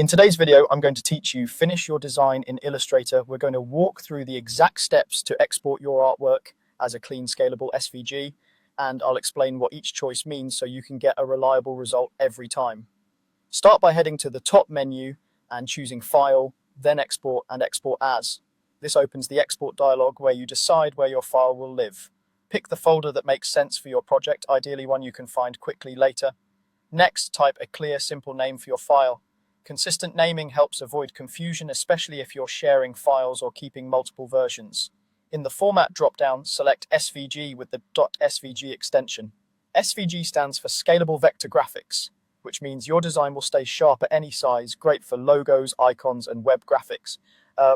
In today's video, I'm going to teach you finish your design in Illustrator. We're going to walk through the exact steps to export your artwork as a clean, scalable SVG, and I'll explain what each choice means so you can get a reliable result every time. Start by heading to the top menu and choosing File, then Export and Export As. This opens the export dialog where you decide where your file will live. Pick the folder that makes sense for your project, ideally one you can find quickly later. Next, type a clear, simple name for your file. Consistent naming helps avoid confusion, especially if you're sharing files or keeping multiple versions. In the Format drop-down, select SVG with the .svg extension. SVG stands for Scalable Vector Graphics, which means your design will stay sharp at any size, great for logos, icons, and web graphics.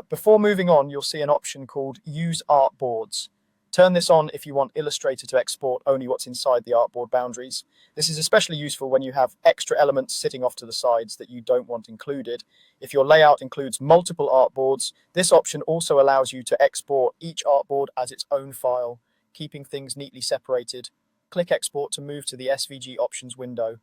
Before moving on, you'll see an option called Use Artboards. Turn this on if you want Illustrator to export only what's inside the artboard boundaries. This is especially useful when you have extra elements sitting off to the sides that you don't want included. If your layout includes multiple artboards, this option also allows you to export each artboard as its own file, keeping things neatly separated. Click Export to move to the SVG options window.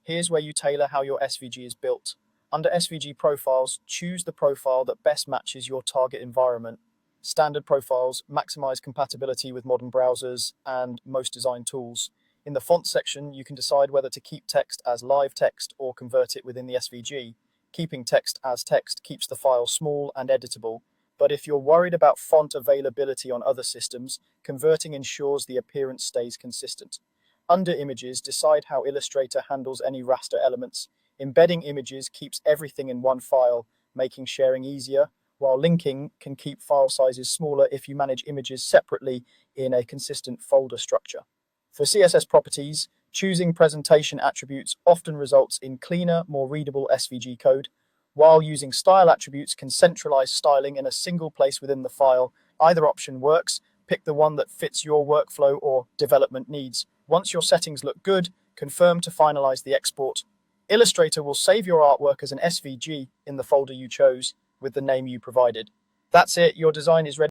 Here's where you tailor how your SVG is built. Under SVG profiles, choose the profile that best matches your target environment. Standard profiles maximize compatibility with modern browsers and most design tools. In the font section, you can decide whether to keep text as live text or convert it within the SVG. Keeping text as text keeps the file small and editable, but if you're worried about font availability on other systems, converting ensures the appearance stays consistent. Under Images, decide how Illustrator handles any raster elements. Embedding images keeps everything in one file, making sharing easier, while linking can keep file sizes smaller if you manage images separately in a consistent folder structure. For CSS properties, choosing presentation attributes often results in cleaner, more readable SVG code, while using style attributes can centralize styling in a single place within the file. Either option works. Pick the one that fits your workflow or development needs. Once your settings look good, confirm to finalize the export. Illustrator will save your artwork as an SVG in the folder you chose with the name you provided. That's it, your design is ready.